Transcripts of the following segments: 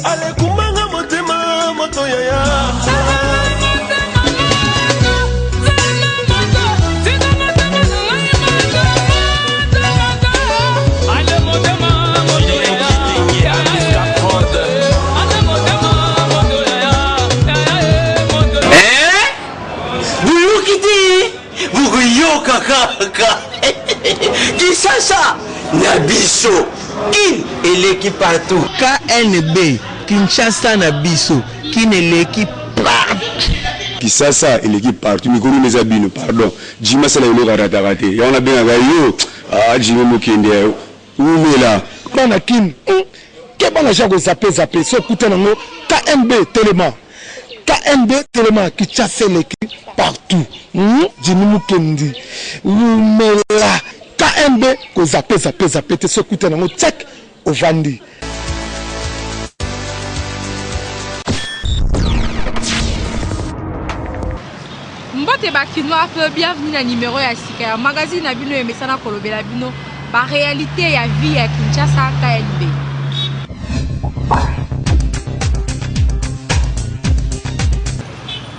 Ale kumanga motema moto yaya. Kaka Kinshasa Nabiso Kin et l'équipe partout KNB Kinshasa Nabiso Kin et l'équipe partout Kinshasa et l'équipe partout Mikuru Nezabino pardon Jima Sala Yolo Ratarate Yana bien Gayo Jima Mukende Oumela Bana Kin Kebana Jago Zapé So Koutenango KNB Téléma KNB Téléma qui chasse l'équipe partout. Jinimu Kendi. Oumela. KNB ko zapé te so kuta nango check au Vandi. Mbote bakinois bienvenue na numéro ya sika ya magazine na bino emesana kolobela bino ba réalité ya vie ya Kinshasa KNB.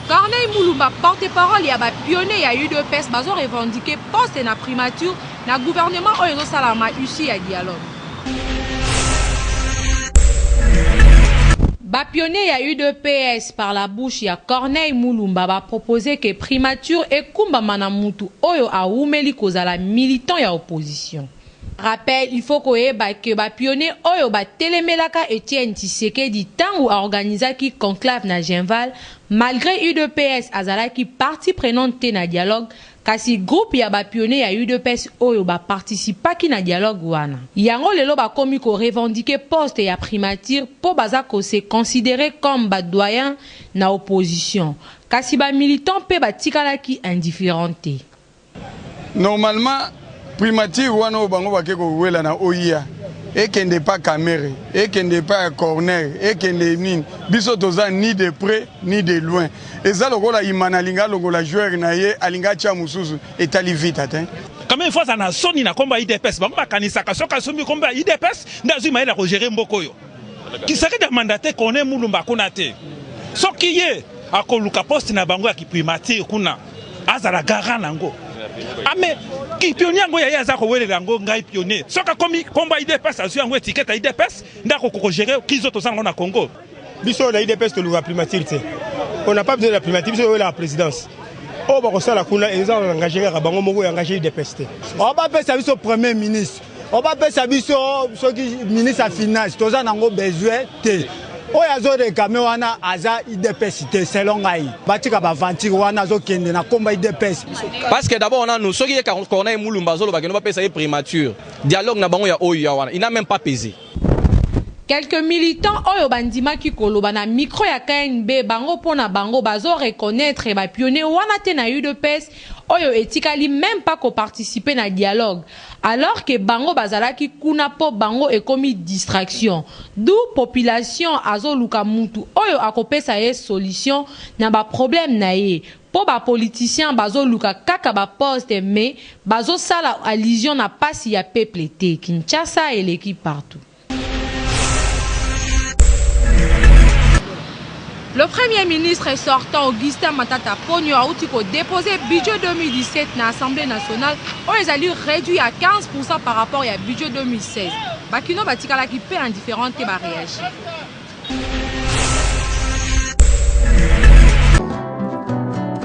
Corneille Moulumba, porte-parole ya ba pionnier ya UDPS bazo revendiquer poste na primature na gouvernement oyo salama ici ya dialogue. Ba pionnier ya UDPS par la bouche ya Corneille Moulumba ba proposer que primature ekumba mana mutu oyo aumeli kozala militant ya opposition. Rappel, il faut que ba pionnier oyo ba telemelaka Etienne Tshisekedi tangu a organisé qui conclave na Genval malgré UDPS azalaki partie prenante na dialogue kasi groupe ya ba pionnier ya UDPS oyo ba participa ki na dialogue wana. Yango lelo ba komi ko revendiquer poste ya primature po baza ko se considérer comme ba doyen na opposition. Kasi ba militant pe ba tikala ki indifférenté. Normalement primature wana bango bakeko wela na OIA et qui n'est pas caméré et qui n'est pas corner et qui n'est ni biso toza ni de près ni de loin et ça lokola imana linga lokola joueur na ye alinga cha mususu etali vite atteint quand même fois ça na soni na komba IDPS bango bakanisa ka soka somi komba IDPS ndazu maela ko gérer mbokoyo qui serait de mandater Corneille Moulumba kuna te soki ye akoluka poste na bango ya primature kuna azala garant nango ame ki pionnier ngo ya za ko welela ngo ngai pionnier soka komi komba IDPS azu yango étiquette IDPS ndako ko gérer kizo to sango na Congo biso la IDPS to luka primature te on n'a pas besoin de la primature biso la présidence o ba ko sala kuna eza engagé ka bango moko engagé IDPS te on ba pesa biso premier ministre on ba pesa biso soki ministre à finance toza nango besoin te oya zo de kamewana aza IDPS te selon ngai batika ba ventir wana zo kende na komba IDPS parce que d'abord on a nous soki Corneille Moulumba zo lo ba keno ba pesa primature dialogue na bango ya oyo wana il n'a même pas pesé. Quelques militants oyo bandima ki koloba na micro ya KNB bango pona bango bazo reconnaître ba pionnier wana te na UDPS oyo etikali même pas ko participer na dialogue alors que bango bazalaki kuna po bango ekomi distraction d'où population azo luka mutu oyo akopesa ye solution na ba problème na ye po ba politicien bazo luka kaka ba poste mais bazo sala allusion na pasi ya peuple te Kinshasa et l'équipe partout. Le Premier ministre sortant Augustin Matata Ponyo a déposé le budget 2017 dans l'Assemblée nationale où ils allaient réduire à 15% par rapport au budget 2016. Bakino Batikala qui peut indifférent et réagir.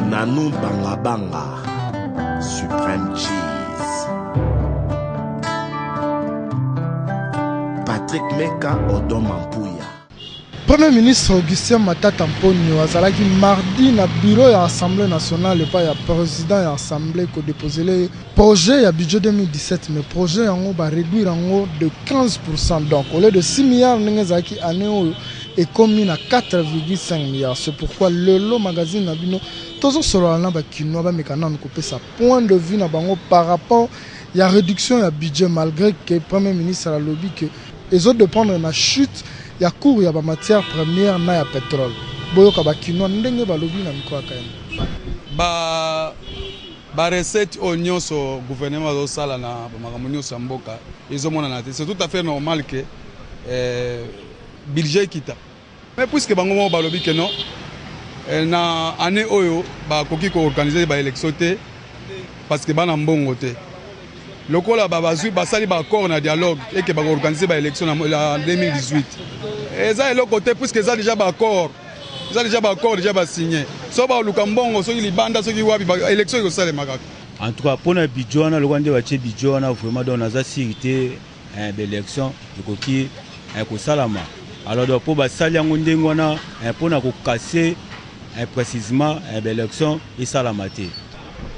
Nanou Banga Banga Supreme Cheese Patrick Meka Odomampouya. Premier ministre Augustin Matata Ponyo azalaki mardi na bureau ya Assemblée nationale et pas ya président ya Assemblée ko déposer le projet ya budget 2017 mais projet yango ba réduire yango de 15% donc au lieu de 6 milliards ngezaki année et commis à 4,5 milliards. C'est pourquoi le lot magazine na bino tozo solo na ba kino ba mekana ko pesa point de vue na bango par rapport ya réduction ya budget malgré que premier ministre a lobby que les autres de prendre na chute ya cours ya ba matière première na ya pétrole boyoka ba kino ndenge ba lobby na miko akayema ba recette oignon so gouvernement do sala na ba makambo nyonso mboka ezomona na te c'est tout à fait normal que budget kita. Mais puisque bango balobi que non, na année oyo ba koki ko organiser ba élection té parce que bana mbongo té. Lokola ba bazui ba sali ba accord na dialogue et que ba organiser ba élection en 2018. Et ça est le côté puisque ça déjà ba accord. Ça déjà ba accord déjà ba signé. So ba luka mbongo so li banda so ki wapi ba élection ko sale makaka. En tout cas pour na bidjona le kwande bache bidjona vraiment dans na sécurité l'élection ekoki ko salama. Alors pour ba sali yango ndengwana pour na ko casser précisément l'élection et salamate.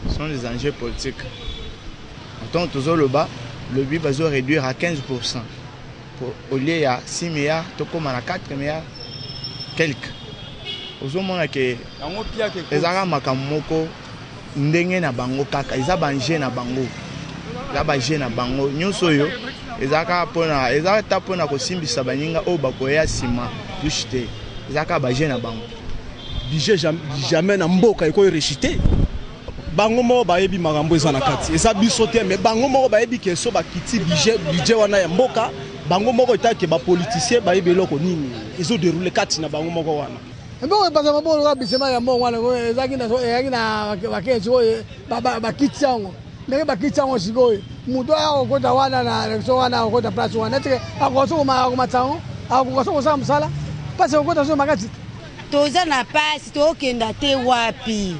Ce sont des enjeux politiques. Tant toujours le bas, le but va se réduire à 15%. Au lieu de 6 milliards, tu comme à 4 milliards, quelques. Au moment que les Arabes makamoko ndenge na bango kaka, ils abangé na bango, ils abangé na bango. Nous soyo, ils akapona, ils akapona ko simbisa baninga au bakoya sima, touché, ils akabangé na bango. Budget jamais na mboka eko réchité. Bango mo bayebi makambo eza na kati eza biso te mais bango moko bayebi ke so bakiti budget wana ya mboka bango moko etake ba politicien bayebi eloko nini ezo dérouler kati na bango moko wana mbo baza mabo ka bisema ya mbo wana ezaki na so ezaki na bakenzi oyo bakiti yango ndenge bakiti yango sikoyo mutu akokota wana na election wana akokota place wana teke akoso komatsango akoso kosala mosala pasi akokota so makati toza na pasi tokenda te wapi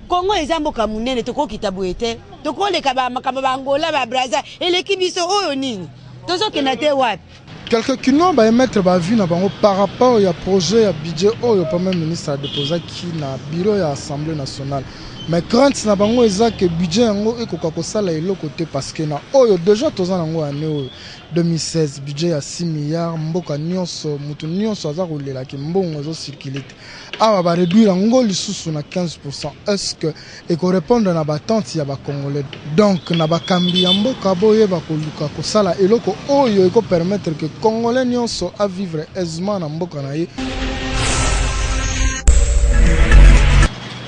Congo eza mboka munene tokokita boye te tokoleka makambo bangola ba Brazza eleki biso oyo nini tozokenda te wapi. Quelques kino ba émettre ba vie na bango par rapport au projet ya budget oyo premier ministre a déposé qui na bureau ya Assemblée nationale. Mais crainte na bango eza que budget yango ekoka kosala eloko te parce que na oyo déjà toza nango année oyo 2016 budget ya 6 milliards mboka nyonso mutu nyonso aza kolela ki mbongo zo circuler te awa ba réduire yango lisusu na 15%. Est-ce que eko répondre na batante ya ba congolais donc na bakambi ya mboka boye ba koluka kosala eloko oyo eko permettre que congolais nyonso a vivre aisément na mboka na ye.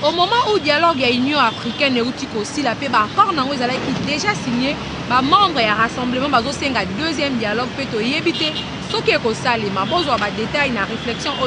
Au moment où le dialogue de l'Union africaine et aussi la paix, l'accord qui déjà signé, les membres du rassemblement ont un deuxième dialogue pour éviter ce qui est salé, mais ils ont des détails, une réflexion au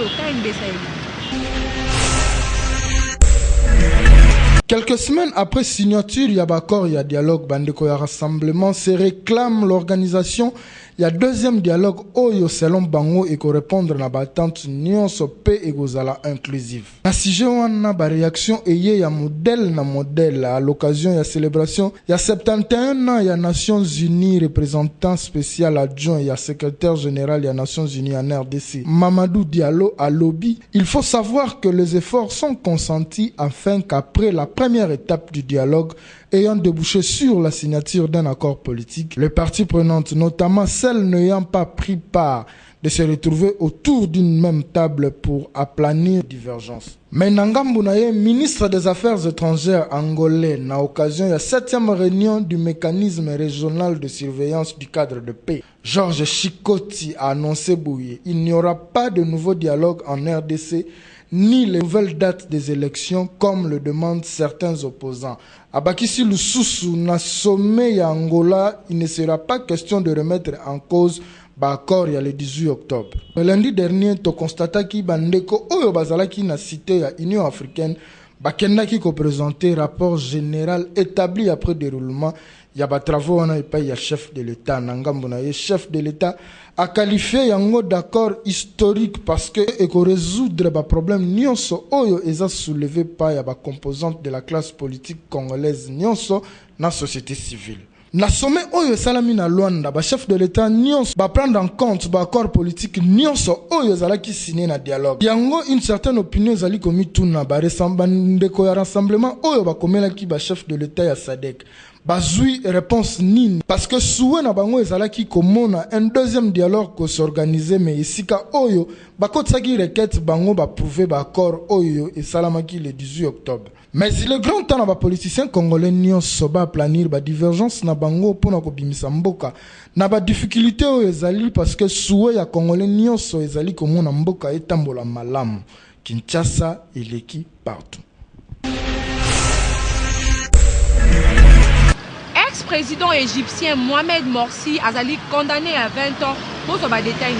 Quelques semaines après signature, il y a accord, il y a dialogue, bandeko ya rassemblement se réclame l'organisation. Il y a deuxième dialogue oyo selon bango et ko répondre na batante nyonso pe egozala inclusive. Na sujet wana ba réaction eye ya modèle à l'occasion ya célébration il y a 71 ans il y a Nations Unies représentant spécial adjoint il y a secrétaire général il y a Nations Unies en RDC Mamadou Diallo à lobby. Il faut savoir que les efforts sont consentis afin qu'après la première étape du dialogue ayant débouché sur la signature d'un accord politique, les parties prenantes, notamment celles n'ayant pas pris part, de se retrouver autour d'une même table pour aplanir les divergences. Mais Nangambu Naye, ministre des Affaires étrangères angolais, na occasion de la 7e réunion du mécanisme régional de surveillance du cadre de paix, Georges Chikoti a annoncé bouillir. Il n'y aura pas de nouveau dialogue en RDC, ni les nouvelles dates des élections comme le demandent certains opposants. À Bakissi Lususu, na sommet ya Angola, il ne sera pas question de remettre en cause l'accord le 18 octobre. Le lundi dernier, to constata ki bandeko oyo bazalaki na cité ya Union africaine, bakendaki ko présenter rapport général établi après déroulement. Il y a des travaux on a pas chef de l'État, Nangambu Naye, chef de l'État a qualifié yango d'accord historique parce que eko résoudre ba problème nyonso oyo eza soulevé par ya ba composante de la classe politique congolaise nyonso na société civile. Na sommet oyo salami na Luanda ba chef de l'État nyonso ba prendre en compte ba accord politique nyonso oyo zalaki signé na dialogue. Yango une certaine opinion zali komi tuna ba ndeko ya rassemblement oyo ba komelaki ba chef de l'État ya SADC. Bazui réponse nini parce que souwe na bango ezalaki komona un deuxième dialogue ko s'organiser mais isika oyo bakotsaki requête bango ba prouver ba accord oyo et salamaki le 18 octobre. Mais il est grand temps na ba politiciens congolais nyonso ba planir ba divergence na bango pona ko bimisa mboka na ba difficulté oyo ezali parce que souwe ya congolais nyonso ezali komona mboka etambola malamu. Kinshasa eleki partout. Ex-président égyptien Mohamed Morsi a été condamné à 20 ans pour ce détail.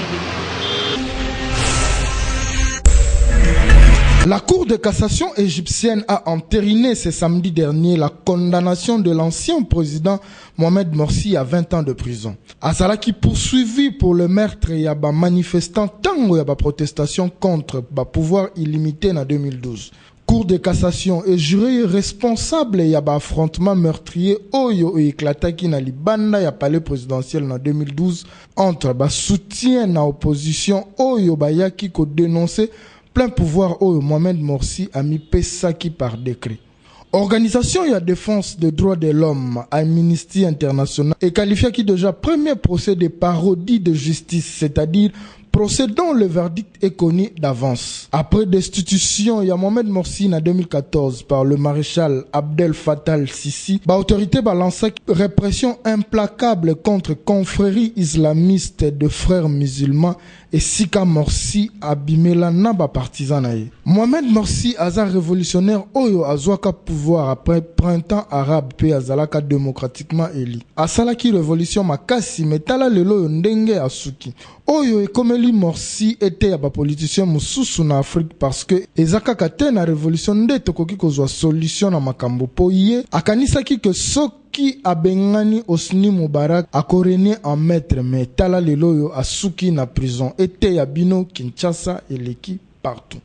La Cour de cassation égyptienne a entériné ce samedi dernier la condamnation de l'ancien président Mohamed Morsi à 20 ans de prison. Azalaki poursuivi pour le meurtre et yaba manifestant tango yaba protestation contre ba pouvoir illimité en 2012. Cour de cassation et juré responsable yaba affrontement meurtrier oyo eklataki na libanda ya palais présidentiel en 2012 entre ba soutien na opposition oyo bayaki ko dénoncer plein pouvoir oyo Mohamed Morsi a mis pesaki par décret. Organisation et défense des droits de l'homme, Amnesty International, est qualifié qui déjà premier procès de parodie de justice, c'est-à-dire procès dont le verdict est connu d'avance. Après destitution, il y a Mohamed Morsi en 2014 par le maréchal Abdel Fattah al-Sisi, l'autorité balance répression implacable contre confrérie islamiste de frères musulmans et Sika Morsi abimela naba partisanae. Mohamed Morsi aza révolutionnaire oyo azwaka pouvoir après printemps arabe pe azalaka démocratiquement élu. Asalaki révolution makasi metala lelo ndenge asuki. Oyo ekomeli Morsi était ya ba politicien mususu na Afrique parce que ezaka kate na révolution nde tokoki kozwa solution na makambo po ye akanisaki que soki abengani Hosni Moubarak akorene en maître mais tala lelo yo asuki na prison était ya bino Kinshasa eleki partout.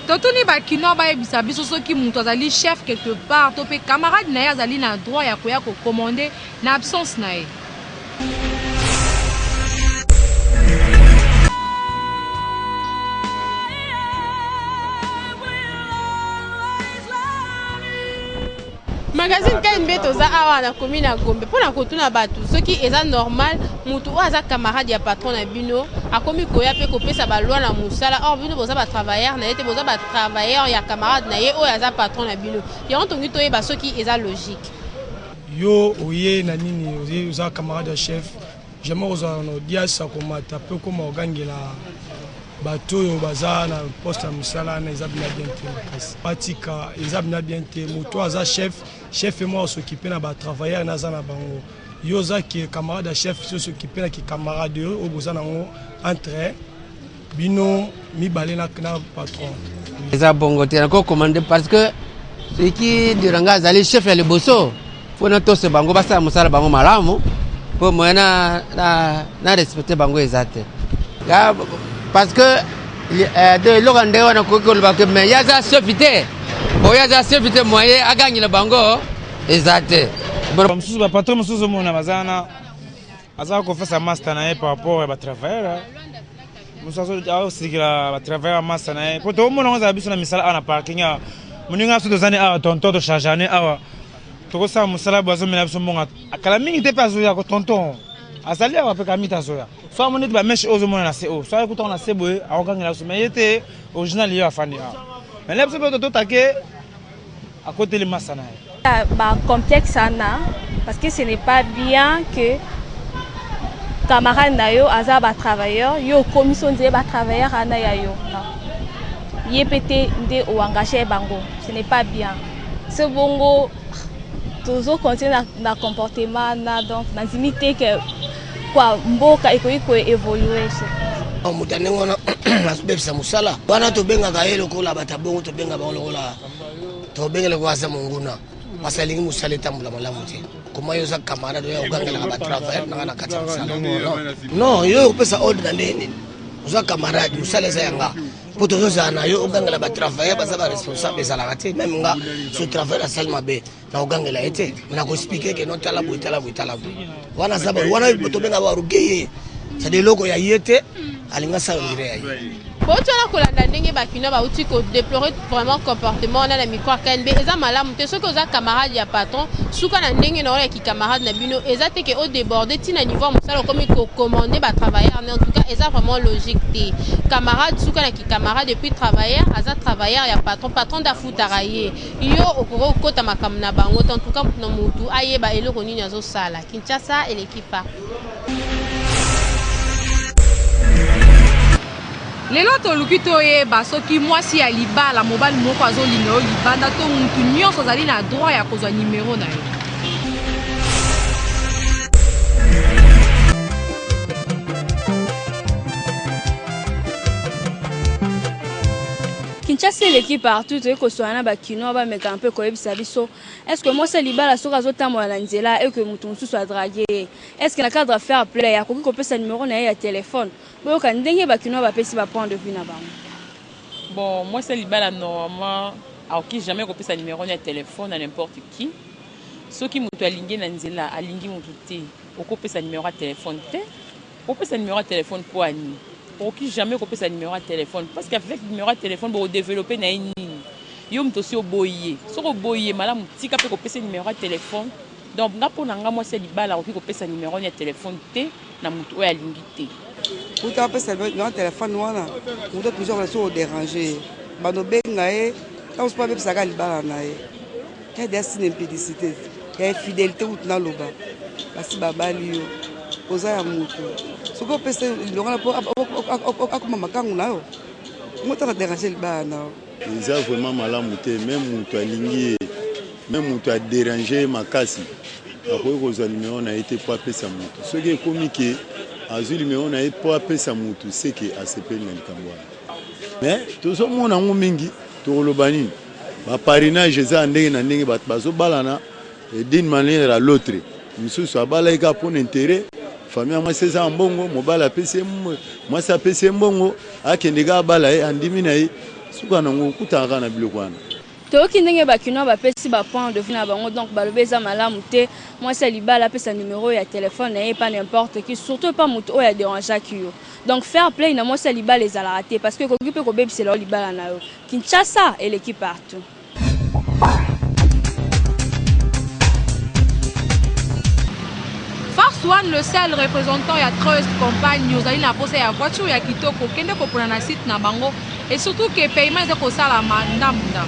Totuni bakino ba ebisa biso soki mutu azali chef quelque part to pe camarade na ye azali na droit ya koya ko commander na absence na ye. Magazine KNB toza awa na commune ya Gombe pona kotuna batu soki eza normal mutu aza camarade ya patron na bino akomi koya pe kopesa ba loi na musala or bino boza ba travailleur na yete boza ba travailleur ya camarade na ye o aza patron na bino yango tongi toyeba soki eza logique yo oye na nini oza camarade ya chef jamais oza no diasa komata pe koma ogangela bato yo baza na poste ya musala na eza bina bien te patika eza bina bien te moto aza chef moi s'occuper na ba travailleur na za na bango yo za ki camarade ya chef s'occuper na ki camarade yo o boza nango entre bino mibale na patron eza bongo te nako commander parce que ce qui duranga azali chef ya liboso fona to se bango basa musala bango malamu po moyena na respecter bango ezate parce que de l'orande on a que mais il y a ça suffité bon il y a ça suffité moyen à gagner le bango exact comme sous patron mususu mona bazana azaka ko faire master na par rapport à travailler mususu aussi la travailler master na pour tout monde on a biso na misala na parking ya muninga sous des années à tonton de chargeane awa to ça musala bazo mena biso monga akala mingi te pas ya ko tonton azali awa pe kamita zoya soit mon ba mesh ozo mona na CO soit écoute on a sebo a okangela so mais était original yo afani mais là peut to take à côté les masana ba complexe ana parce que ce n'est pas bien que camarade na yo aza ba travailleur yo commission de ba travailleur ana ya yo non yepete nde o engagé bango ce n'est pas bien ce bongo toujours continuer na comportement na donc na limiter que quoi mboka iko évoluer so mutane ngona asubebisa musala bana to benga ka yelo ko la batabongo to benga ba lokola to benga le kwa sa munguna masalingi musala tambula malamu te kuma yo za camarade yo gangela ba travailler na kata musala non yo pesa ordre na ndeni uza camarade musala za yanga poto zo zana yo gangela ba travailler ba za ba responsable za la kate même nga so travailler salma be na ugangela ete na ko expliquer que non tala bu wana zaba wana to benga ba rugeye ça de loko ya yete alinga sa ngire ya Bon, tu as kolanda ndenge bakina ba uti ko déplorer vraiment comportement na micro KNB eza malamu te soki oza camarade ya patron suka na ndenge na ki camarade na bino eza te ke au déborder tina niveau musala comme ko commander ba travailleur en tout cas eza vraiment logique te camarade suka na ki camarade depuis travailleur aza travailleur ya patron da futara ye yo okoko kota makamna na bango en tout cas na mutu ayeba eloko nini azo sala Kinshasa et l'équipe lelo toluki toyeba soki mwasi ya libala mobali moko azolinga yo libanda to mutu nyonso azali na droit ya kozwa nimero na ye. Kinshasa l'équipe partout et que soit na bakino ba meka un peu koyebisa biso. Est-ce que moi c'est libala soka zotambola na nzela et que mutu soit dragué? Est-ce que na cadre faire play ya koki kopesa numéro na ya téléphone? Bo ka ndenge bakino ba pesi ba point de vue na bango. Bon, moi c'est libala normalement alors qui jamais kopesa numéro na téléphone à n'importe qui. Ceux qui mutu alingi na nzela alingi mutu te. Okopesa numéro à téléphone te. Okopesa numéro à téléphone pour ani. Qui jamais copier sa numéro de téléphone parce qu'avec le numéro de téléphone pour développer na une yo mtosi oboyé so oboyé malamu tika pe copier sa numéro de téléphone donc ngapo nanga moi c'est libala ko copier sa numéro de téléphone te na mutu oya lingité pour ta pesa numéro de téléphone wana mutu toujours la so déranger bano benga e ta pas be pesa ka libala na e ka des simplicité ka fidélité ou na loba basi babali yo oza ya mutu soko pesa longana po akoma makangu nayo moto na déranger libala na eza vraiment malamu te même mutu alingi même mutu a déranger makasi akoki kozwa numéro na ye te po apesa mutu soki ekomi ke azwi numéro na ye po apesa mutu seke asepeli na likambo wana mais tozomona yango mingi tokoloba nini baparinage eza ndenge na ndenge bato bazobalana d'une manière à l'autre misusu abalaki kaka mpona intérêt famille moi c'est ça mbongo mobala pese moi ça pese mbongo akende ka bala e andimi na ye suka nango kutaka na biloko wana toki ndenge bakino ba pesi ba point de vue na bango donc balobeza malamu te moi c'est libala pesa numéro ya téléphone et pas n'importe qui surtout pas muto ya déranger qui yo donc faire play na moi c'est libala les ala raté parce que koki pe ko bebe c'est libala na yo Kinshasa et l'équipe partout. Swan le seul représentant ya Trust Company ozali na posa ya voiture ya kitoko kende kopona na site na bango et surtout que paiement eza kosala mandamda.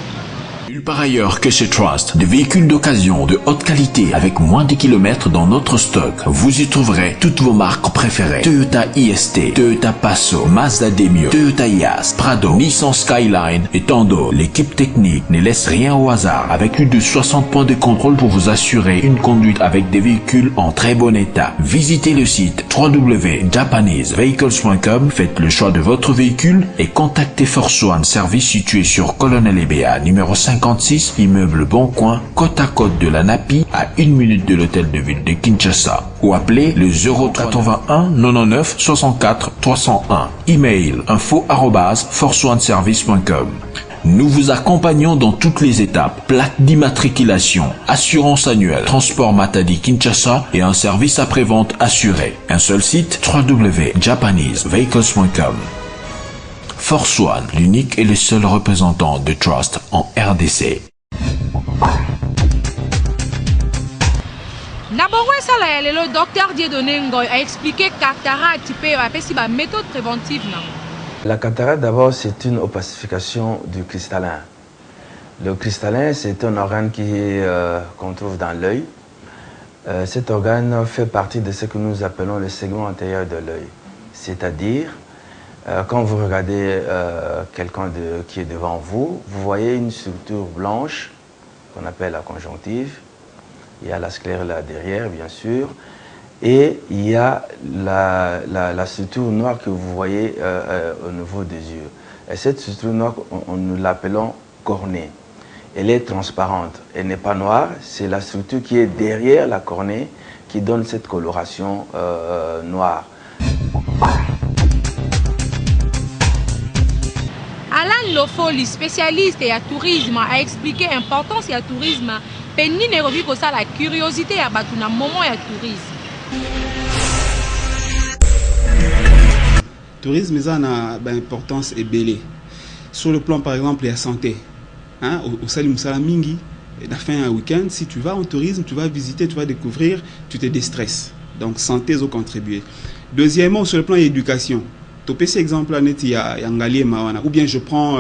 Par ailleurs que chez Trust, des véhicules d'occasion de haute qualité avec moins de kilomètres dans notre stock. Vous y trouverez toutes vos marques préférées. Toyota IST, Toyota Passo, Mazda Demio, Toyota Yaris, Prado, Nissan Skyline et tant d'autres. L'équipe technique ne laisse rien au hasard avec plus de 60 points de contrôle pour vous assurer une conduite avec des véhicules en très bon état. Visitez le site www.japanesevehicles.com, faites le choix de votre véhicule et contactez Force One Service situé sur Colonel Ebea, numéro 56, immeuble Boncoin, côte à côte de la Napi, à 1 minute de l'hôtel de ville de Kinshasa. Ou appelez le 081 99 64 301. Email info@forceoneservice.com. Nous vous accompagnons dans toutes les étapes. Plaque d'immatriculation, assurance annuelle, transport Matadi Kinshasa et un service après-vente assuré. Un seul site, www.japanesevehicles.com. Force One, l'unique et le seul représentant de Trust en RDC. Le docteur Dieudonné Ngoy a expliqué cataracte et la méthode préventive. La cataracte, d'abord, c'est une opacification du cristallin. Le cristallin, c'est un organe qu'on trouve dans l'œil. Cet organe fait partie de ce que nous appelons le segment antérieur de l'œil. C'est-à-dire, quand vous regardez quelqu'un qui est devant vous, vous voyez une structure blanche qu'on appelle la conjonctive. Il y a la sclère là derrière, bien sûr. Et il y a la structure noire que vous voyez au niveau des yeux. Et cette structure noire, nous l'appelons cornée. Elle est transparente. Elle n'est pas noire. C'est la structure qui est derrière la cornée qui donne cette coloration noire. Alan Lofoli, spécialiste et à tourisme, a expliqué l'importance du tourisme. Penny ne revient que ça la curiosité à Batuna moment et tourisme. Tourisme a une importance ébélée. Sur le plan par exemple de la santé, hein, au Salim Salamingi, la fin un week-end, si tu vas en tourisme, tu vas visiter, tu vas découvrir, tu te déstresses. Donc santé ont contribué. Deuxièmement, sur le plan éducation. Tu peux exemple ou bien je prends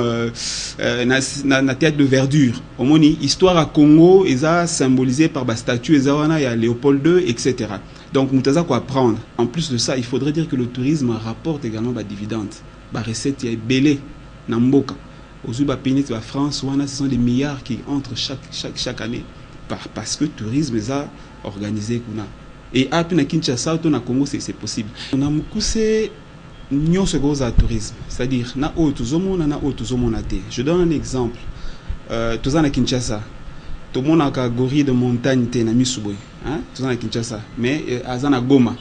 la tête de verdure. Au moins, histoire à Congo, ils ont symbolisé par la statue, il y a Léopold II, etc. Donc, nous avons quoi apprendre. En plus de ça, il faudrait dire que le tourisme rapporte également des dividendes. La recette est belée, Namboka. Aux pays de la France, ce sont des milliards qui entrent chaque année. Parce que le tourisme est organisé. Et à Kinshasa, au Congo, c'est possible. On a beaucoup nous ce gros tourisme, c'est-à-dire na autozomona na autozomonate. Je donne un exemple. Tous à Kinshasa, tout le monde a catégorie de montagne te na Misuboy, hein, tous à Kinshasa, mais à Goma,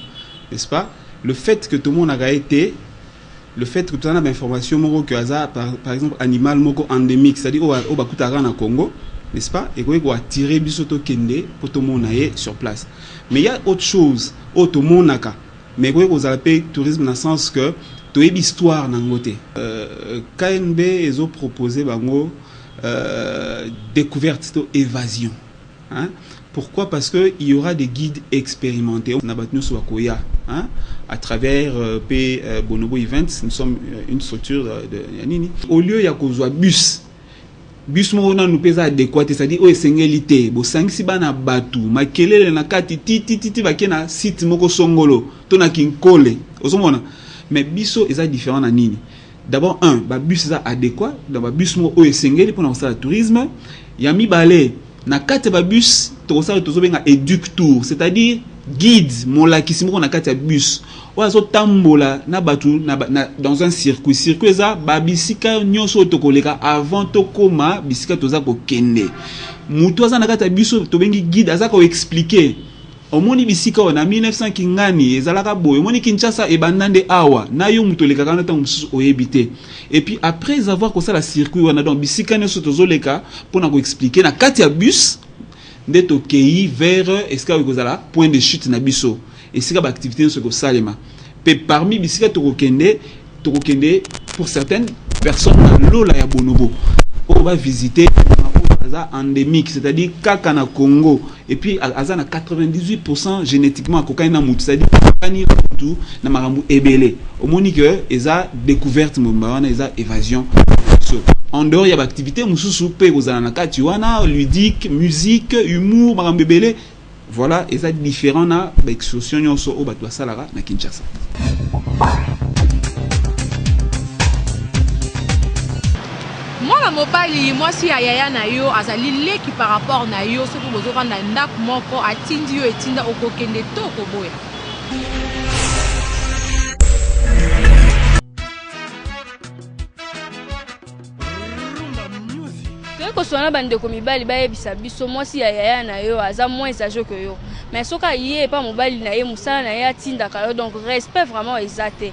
n'est-ce pas? Le fait que tout le monde a été, le fait que tout le monde a information moko que par exemple animal moko endémique, c'est-à-dire au Bakutara na Congo, n'est-ce pas? Et qu'on va attirer bisoto kende pour tout le monde aille sur place. Mais il y a autre chose, autre monde naka. Mais vous avez tourisme dans le sens que tu as une histoire dans le côté. KNB ils ont proposé découverte évasion. Hein? Pourquoi? Parce qu'il y aura des guides expérimentés. On a battu sur Akoya, hein? À travers Bonobo Events, nous sommes une structure de Yanini. Au lieu il y a un bus. Bus mona nous pesa adéquat, c'est-à-dire o esengélité bo sangisi bana batu makelele na kati titi bakena site moko songolo to na kinkole ozomona mais biso eza différent na nini. D'abord ba bus eza adéquat, donc ba bus mo o esengeli pour na sala tourisme ya mibale na kati ba bus to sala tozobenga éductour, c'est-à-dire guide molakisi moko na kati ya bus oazo tambola na batu dans un circuit eza ba bisika nyonso tokoleka avant tokoma bisika toza ko kende mutu aza na kati ya bus to bengi guide aza ko expliquer omoni bisika na 1900 kingani ezalaka boye omoni Kinshasa ebandande awa na yo mutu leka kana tango mususu oyebite et puis après avoir ko ça la circuit wana donc bisika nyonso tozoleka pona ko expliquer na kati ya bus nde tokei vers esika kozala point de chute na biso esika ba activité ce ko salema pe parmi bisika tokokende pour certaines personnes na lola ya Bonobo on va visiter endémique, c'est-à-dire kaka na Congo et puis aza na 98% génétiquement kokaina mutu, c'est-à-dire kani mutu na marambu ebele omoni que eza découverte mbawana eza évasion. En dehors il y a activité mususu pe kozana na kati wana ludique, musique, humour marambu ebele. Voilà, eza différent na ba excursion nyonso o bato salara na Kinshasa. Mwana mobali mwasi ya yaya na yo azali leki par rapport na yo soki bozokanda ndako moko atindi yo etinda okokende to koboya. Kosona bandeko mibali bayebisa biso mwasi ya yaya na yo aza moins âgé que yo. Mais soka yé pas mobali na ye musala na ye atinda ka yo, donc respect vraiment exacté.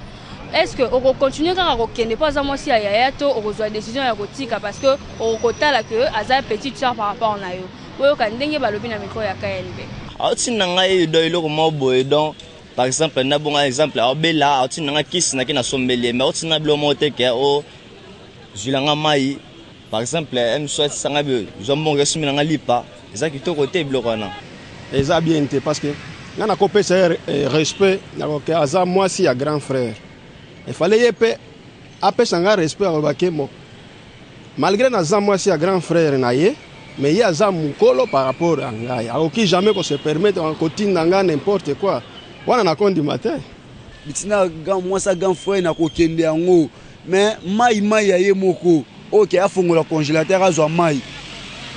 Est-ce que on continue quand on ne pas à moi si à Yayato on reçoit décision à Kotika parce que on kota là que Aza petite soeur par rapport à yo. Oui, on a dengue balobi na micro ya KNB. Auti nanga e do iloko mo boy donc par exemple na bon exemple a bela auti nanga kiss na kina sombelier mais auti na blo mote ke o julanga mai par exemple em soit sanga be jombo resumi nanga lipa eza kitoko te bloko na. Eza bien te parce que na kopé c'est respect na ko Aza moi si ya grand frère. Il fallait yépe appeler un respect à Obakemo. Malgré na moi si un grand frère naie, mais il y a un mukolo par rapport à Ngai. À qui jamais qu'on se permette en continue d'anga n'importe quoi. Voilà na compte du matin. Bitina grand moi ça grand frère na kokende yango. Mais mai ya ye moko. OK afongola congélateur azwa mai.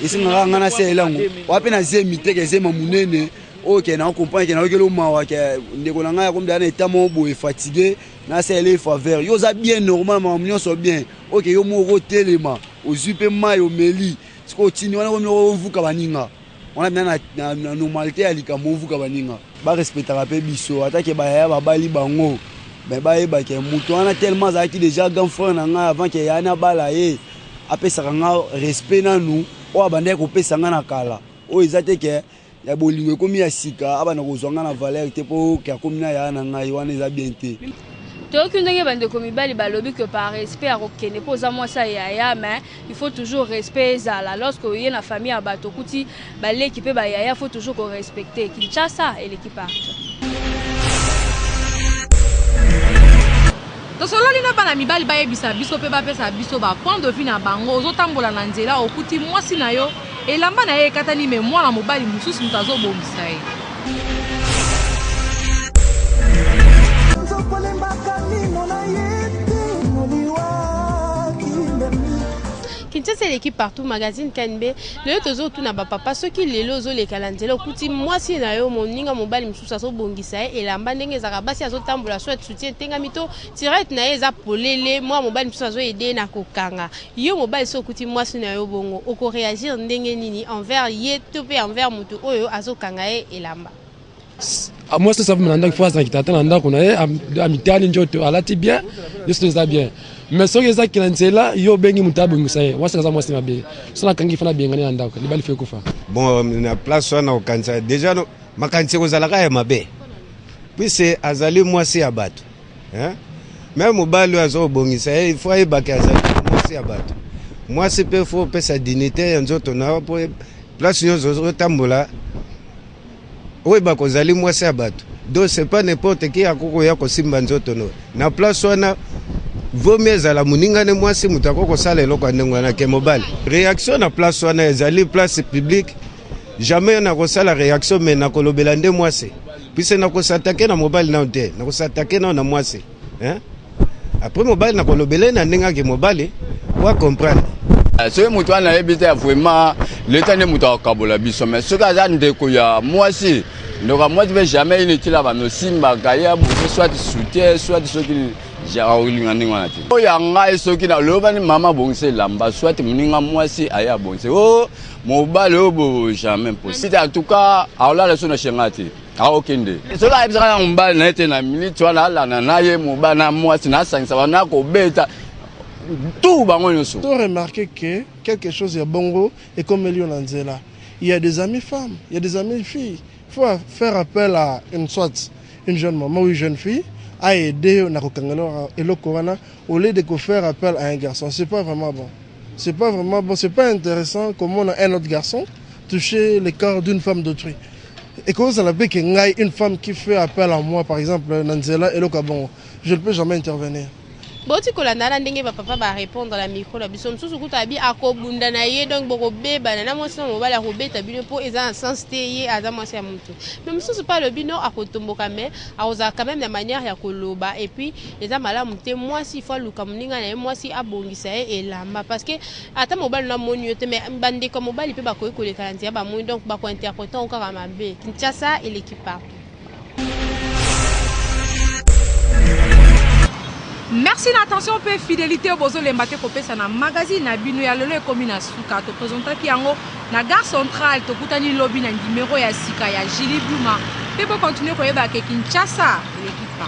Isi nganga na se elango. Wapi na zemi teke zema munene. OK na comprendre que na okelo mawa ke ndeko na ngai comme dana etamo boy fatigué. Na c'est les faveurs yo za bien normalement mignon so bien OK yo moko telema ozupe mai o meli siko tini wana ko vuka baninga on a bien na normalité alika mo vuka baninga ba respecter pe biso atake ba ya ba bali bango ba ba ba ke mutu wana tellement za ki déjà grand frère na nga avant que yana bala ye apesa nga respect na nous o abande ko pesa nga na kala o ezate ke ya bolingo komi ya sika abana ko zwanga na valeur te po ke komina ya na nga wana eza bien te. Que par respect à Rokene pose à moi ça yaya mais il faut toujours respect zala lorsque il y a une famille à Batokouti l'équipe yaya faut toujours respecter Kinshasa et l'équipe to solo lina bana mibali bayebisa biso pe bapesa biso ba point de vue na bango ozotambola na nzela okuti mwasi na yo elamba na ye ekatani me mwana mobali mususu mutu azobomisa ye. Kinshasa c'est l'équipe partout magazine KNB le tozo tout na ba papa ceux qui les lozo les kalanzelo kuti moi si na yo moninga mobali msusa so bongisa et lamba ndenge za basi azo tambola soit soutien tenga mito tirette na eza polele moi mobali msusa zo aider na kokanga yo mobali so kuti moi si na yo bongo oko réagir ndenge nini envers ye to pe envers mutu oyo azo kanga e lamba. Moi ça me nanda fois ça qui t'attend nanda qu'on a amitani njoto alati bien juste ça bien mais so yeza kilanzela yo bengi mutabu ngusaye wasa kaza mwasi mabe so na kangi fana bien ngani nanda ko libali fe kufa bon na place wana okanza déjà no makanzi ko zalaka ya mabe puis c'est azali mwasi ya bato hein même mobali azo bongisa il faut ebaka azali mwasi ya bato mwasi pe faut pesa dignité nzoto na po place nyozo tambola. Oui, bah, kozali mwasi ya bato. Donc, c'est pas n'importe qui a koko ya kosimba nzoto no. Na place wana, vaut mieux zala muninga ne mwasi mutako kosala eloko ndengwana ke mobile. Réaction na place wana ezali place publique. Jamais na kosala réaction mais na kolobela nde mwasi. Puis c'est na kosatake na mobile na onte. Na kosatake na mwasi. Hein? Après mobile na kolobela na ndenga ke mobile, wa comprendre. Ce mutu ana ebita vraiment l'état ne mutu akabola biso mais ce cas ndeko ya mwasi ndoka mwasi be jamais inutile ba no simba kaya bu soit soutien soit ce qui ja olinga ninga nati o ya ngai soki na loba ni mama bongse lamba soit muninga mwasi aya bongse o mobile obo jamais possible en tout cas ala la sona chengati a okende cela ebisa na mbali na ete na minute wana ala na ye mobile na mwasi na sangisa bana ko beta. Tout remarquer que quelque chose est bongo et comme Elion Lanzela, il y a des amis femmes, il y a des amis filles. Il faut faire appel à une jeune maman ou une jeune fille à aider le Corona au lieu de faire appel à un garçon. C'est pas vraiment bon. C'est pas vraiment bon. C'est pas intéressant comme on a un autre garçon toucher le corps d'une femme d'autrui. Et quand ça l'appelle une femme qui fait appel à moi, par exemple Nanzela et le Kabongo, je ne peux jamais intervenir. Boti kolanda ndenge papa ba répondre la micro la biso msusu kutabi akobunda na ye donc boko beba na mwasi na mobala robeta bino po eza en sens te ye aza mwasi ya mutu mais msusu pas le bino akotomboka mais aoza quand même de manière ya koloba et puis eza malamu te mwasi faut luka muninga na ye mwasi abongisa ye elamba parce que ata mobala na moni yote mais bande comme mobali pe ba koyi koleka ntia ba moni donc ba ko interpréter encore mabe Kinshasa et l'équipe partout. Merci l'attention et fidélité au bozo lembate kopesa na magazine na bino ya lelo ekomi na suka to présentaki yango na gare centrale to kutani lobby na numéro ya sika ya Jili Bluma pe bo continuer koyeba ke Kinshasa l'équipe pa.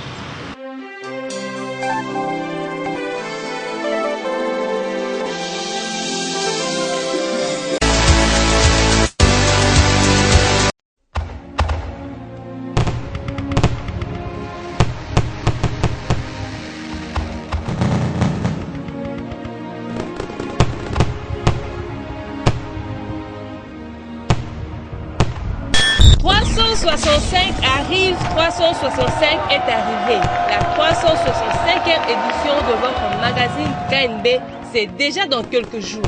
Arrive, 365 est arrivé. La 365e édition de votre magazine KNB, c'est déjà dans quelques jours.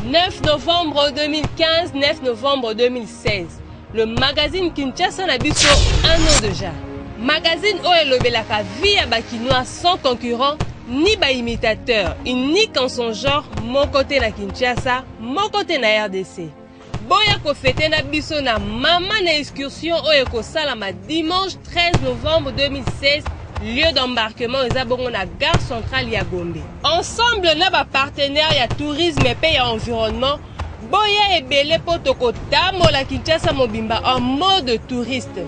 9 novembre 2015, 9 novembre 2016. Le magazine Kinshasa Nabiso, un an déjà. Magazine Oelobelaka via Bakinois sans concurrent ni imitateur, unique en son genre, mon côté na Kinshasa, mon côté na RDC. Boya ko fete na biso na mama na excursion oyo ko salama dimanche 13 novembre 2016 lieu d'embarquement eza bongo na gare centrale ya Gombe. Ensemble na ba partenaire ya tourisme et ya environnement boya ebele poto ko tamola Kinshasa mobimba en mode touriste.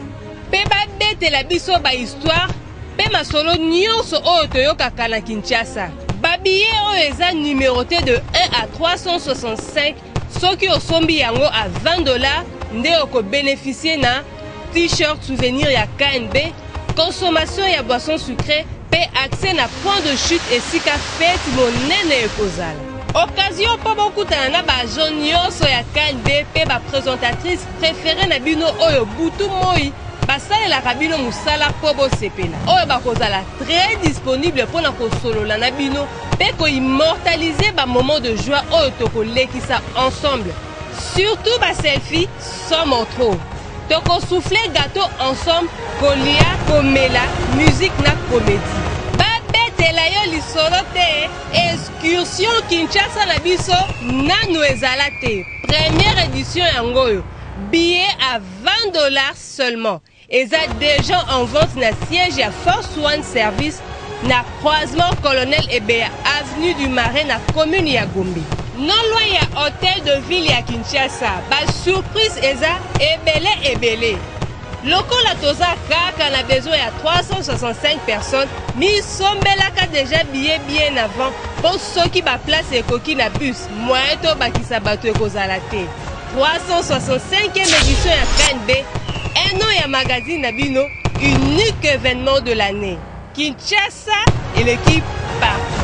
Pe ba bete la biso ba histoire pe masolo nyonso oyo toyokaka na Kinshasa. Babillet oyo eza numéroté de 1 à 365. Soki osombi yango à $20, nde oko bénéficier na t-shirt souvenir ya KNB, consommation ya boisson sucrée, pe accès na point de chute et sika fête monene ekozala. Occasion po bokutana na ba agent nyonso ya KNB pe ba présentatrice préférée na bino oyo butu moi basalelaka bino musala po bosepela oyo bakozala très disponible mpona kosolola na bino pe koimmortaliser ba moment de joie oyo tokolekisa ensemble. Surtout ba selfie somme en trop. Tokosouffler gâteau ensemble, kolia, komela, musique na comédie. Babete batela yo lisolo te excursion Kinshasa na biso nanu ezala te. Première édition yango yo billet à $20 seulement. Eza déjà en vente na siège à Force One Service na croisement Colonel Ebea avenue du Marais na commune ya Gombe. Non loin ya hôtel de ville ya Kinshasa. Ba surprise eza ebele. Lokola toza kaka na besoin ya 365 personnes, mi sombelaka déjà billet bien avant pour ceux qui ba place ekoki na bus. Moyen to bakisa bato ekozala te. 365e édition ya KNB, un an ya magazine na bino, unique événement de l'année. Kinshasa et l'équipe part.